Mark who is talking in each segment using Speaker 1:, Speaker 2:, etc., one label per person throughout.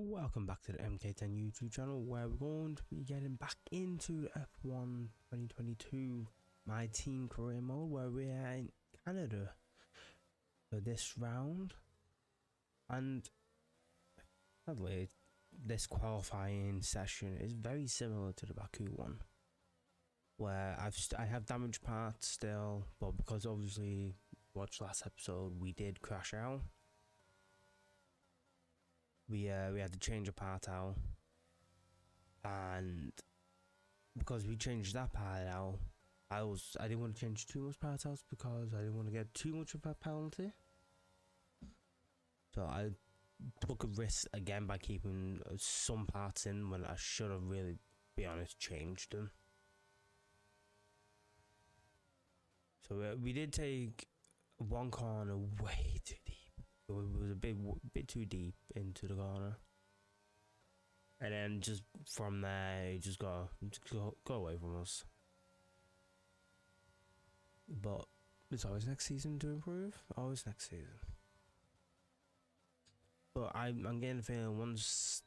Speaker 1: Welcome back to the MK10 YouTube channel, where we're going to be getting back into F1 2022 My Team Career Mode, where we are in Canada for this round. And sadly, this qualifying session is very similar to the Baku one, where I have damaged parts still, but because obviously watched last episode we did crash out. We had to change a part out, and because we changed that part out, I didn't want to change too much part outs because I didn't want to get too much of a penalty. So I took a risk again by keeping some parts in when I should have really, be honest, changed them. So we did take one corner way too deep. It was a bit too deep into the corner, and then just from there, you just go away from us. But it's always next season to improve. Always next season. But I'm getting the feeling once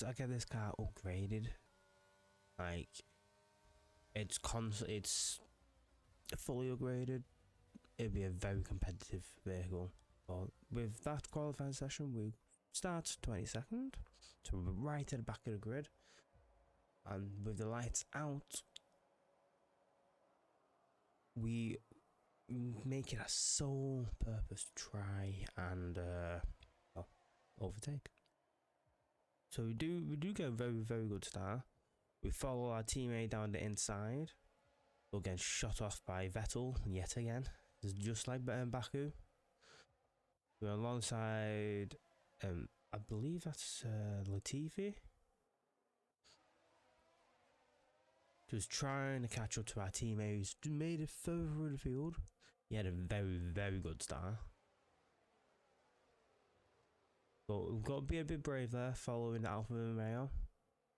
Speaker 1: I get this car upgraded, like it's fully upgraded, it'll be a very competitive vehicle. But with that qualifying session, we start 22nd, so we're right at the back of the grid, and with the lights out, we make it a sole purpose to try and overtake. So we do get a very good start. We follow our teammate down the inside. We'll get shot off by Vettel yet again. It's just like Baku. We're alongside, I believe that's Latifi. Just trying to catch up to our teammate who's made it further through the field. He had a very good start. But we've got to be a bit brave there, following Alfa Romeo.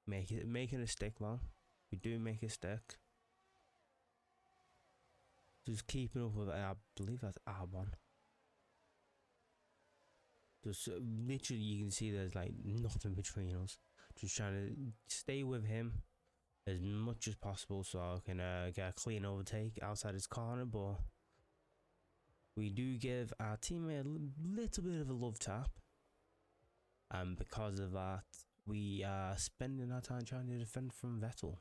Speaker 1: Making a stick though. We do make a stick. Just keeping up with it, I believe that's Albon. Just literally you can see there's like nothing between us. Just trying to stay with him as much as possible so I can get a clean overtake outside his corner. But we do give our teammate a little bit of a love tap, and because of that we are spending our time trying to defend from Vettel.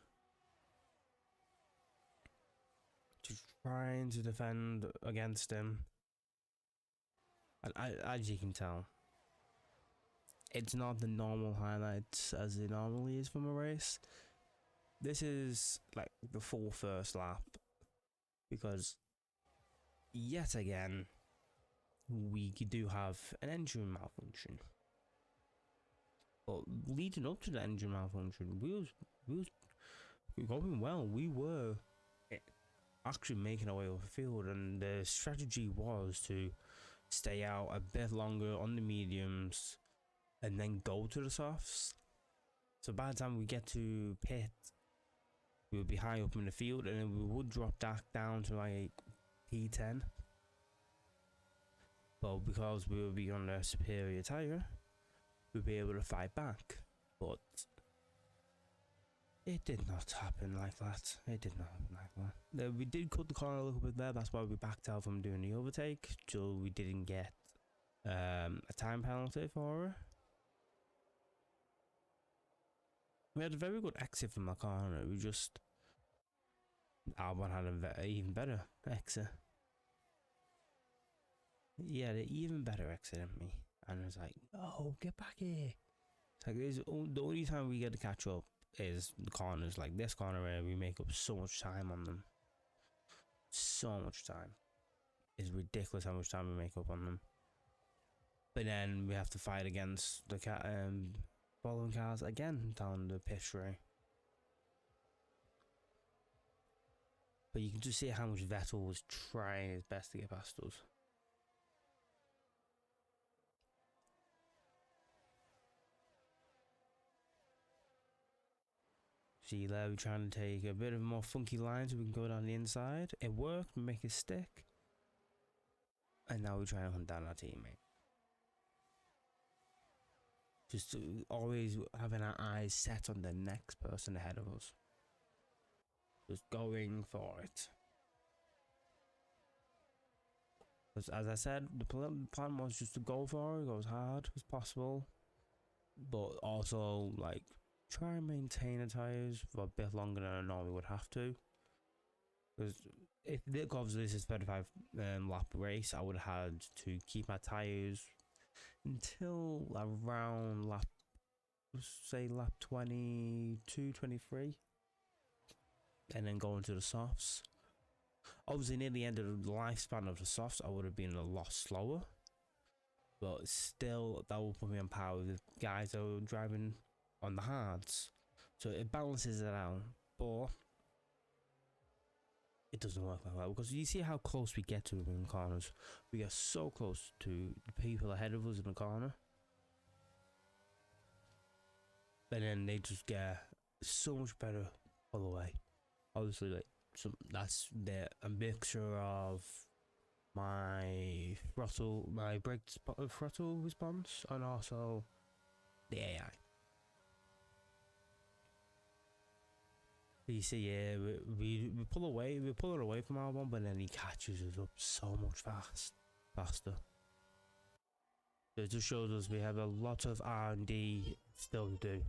Speaker 1: Just trying to defend against him. And as you can tell, it's not the normal highlights as it normally is from a race. This is like the full first lap, because yet again we do have an engine malfunction. But leading up to the engine malfunction, we was going well. We were actually making our way over the field, and the strategy was to stay out a bit longer on the mediums and then go to the softs. So by the time we get to pit, we would be high up in the field, and then we would drop back down to like P10. But because we would be on a superior tyre, we'd be able to fight back. But it did not happen like that. It did not happen like that. We did cut the corner a little bit there. That's why we backed out from doing the overtake, so we didn't get a time penalty for her. We had a very good exit from the corner. We just Albon had an even better exit. He had an even better exit than me, and I was like, "No, get back here!" It's like the only time we get to catch up is the corners, like this corner where we make up so much time on them. So much time. It's ridiculous how much time we make up on them. But then we have to fight against the following cars again down the pit straight. But you can just see how much Vettel was trying his best to get past us. See there, we're trying to take a bit of a more funky line so we can go down the inside. It worked, we make it stick. And now we're trying to hunt down our teammate. Just always having our eyes set on the next person ahead of us. Just going for it. Because as I said, the plan was just to go for it, go as hard as possible. But also, like, try and maintain the tyres for a bit longer than I normally would have to. Because if obviously this is 35 lap race, I would have had to keep my tyres until around lap, say lap 22, 23, and then go into the softs. Obviously near the end of the lifespan of the softs, I would have been a lot slower, but still that will put me on par with the guys that are driving on the hards, so it balances it out. But it doesn't work like that, because you see how close we get to them in corners. We get so close to the people ahead of us in the corner, and then they just get so much better all the way. Obviously, like, so that's a mixture of my throttle, my brake throttle response, and also the AI. You see, yeah, we pull away, we pull it away from Albon, but then he catches us up so much faster. So it just shows us we have a lot of R&D still to do.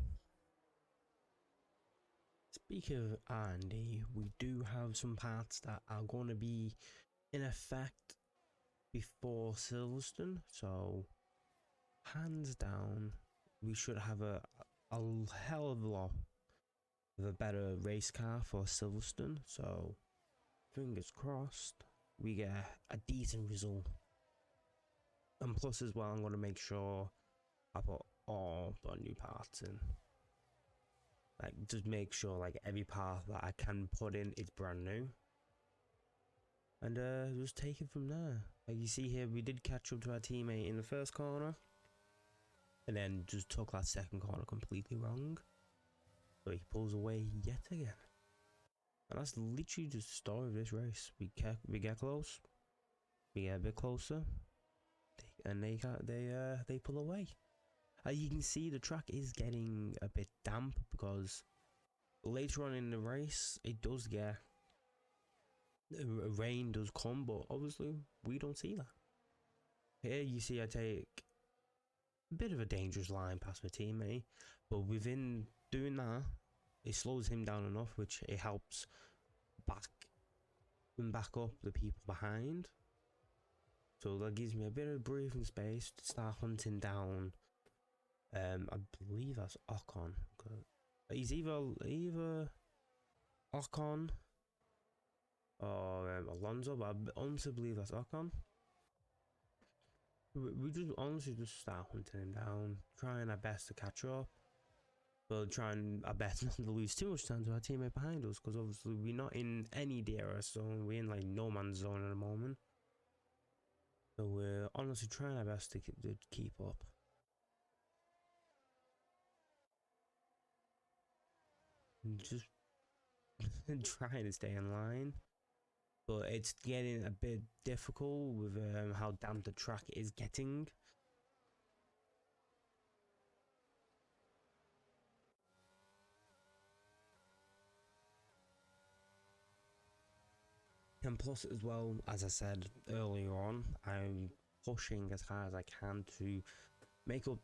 Speaker 1: Speaking of R&D, we do have some parts that are going to be in effect before Silverstone, so hands down, we should have a hell of a lot of a better race car for Silverstone. So fingers crossed we get a decent result. And plus as well, I'm going to make sure I put all the new parts in. Like, just make sure like every part that I can put in is brand new. And just take it from there. Like you see here, we did catch up to our teammate in the first corner, and then just took that second corner completely wrong. So he pulls away yet again. And that's literally just the story of this race. We get close, we get a bit closer, and they pull away. You can see the track is getting a bit damp, because later on in the race it does get rain does come, but obviously we don't see that. Here you see I take a bit of a dangerous line past my teammate, but within doing that, it slows him down enough, which it helps back up the people behind. So that gives me a bit of breathing space to start hunting down. I believe that's Ocon. He's either Ocon or Alonso, but I honestly believe that's Ocon. We just honestly just start hunting him down, trying our best to catch up, but trying our best not to lose too much time to our teammate behind us, because obviously we're not in any DRS zone, we're in like no man's zone at the moment. So we're honestly trying our best to keep up. And just trying to stay in line. But it's getting a bit difficult with how damp the track is getting. And plus as well, as I said earlier on, I'm pushing as hard as I can to make up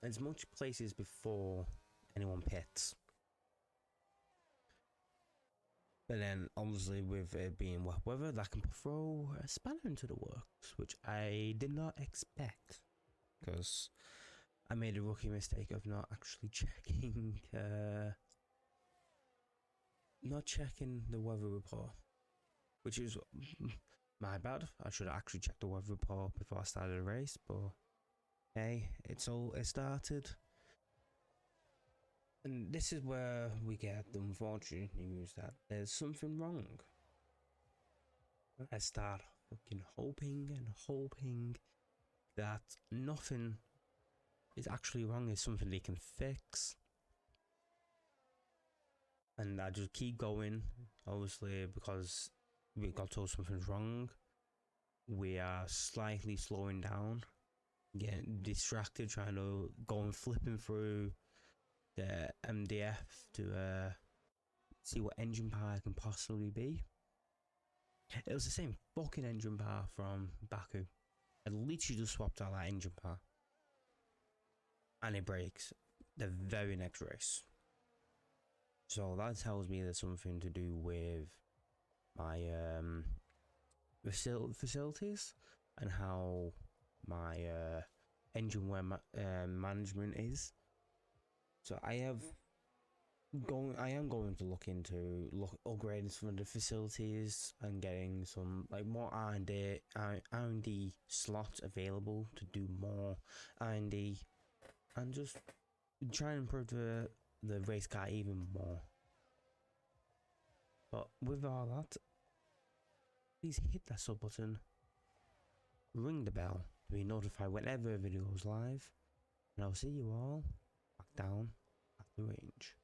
Speaker 1: as much places before anyone pits. But then obviously with it being wet weather, that can throw a spanner into the works, which I did not expect, because I made a rookie mistake of not actually checking the weather report, which is my bad. I should have actually checked the weather report before I started the race, but hey, it started. And this is where we get the unfortunate news that there's something wrong. I start fucking hoping and hoping that nothing is actually wrong, is something they can fix. And I just keep going, obviously, because we got told something's wrong. We are slightly slowing down. getting distracted trying to go and flipping through the MDF to see what engine power I can possibly be. It was the same fucking engine power from Baku. I literally just swapped out that engine power. And it breaks the very next race. So that tells me there's something to do with my facilities and how my engine wear management is. So I am going to look into upgrading some of the facilities and getting some like more R&D slots available to do more R&D and just try and improve the race car even more. But with all that, please hit that sub button, ring the bell to be notified whenever a video goes live, and I'll see you all back down at the range.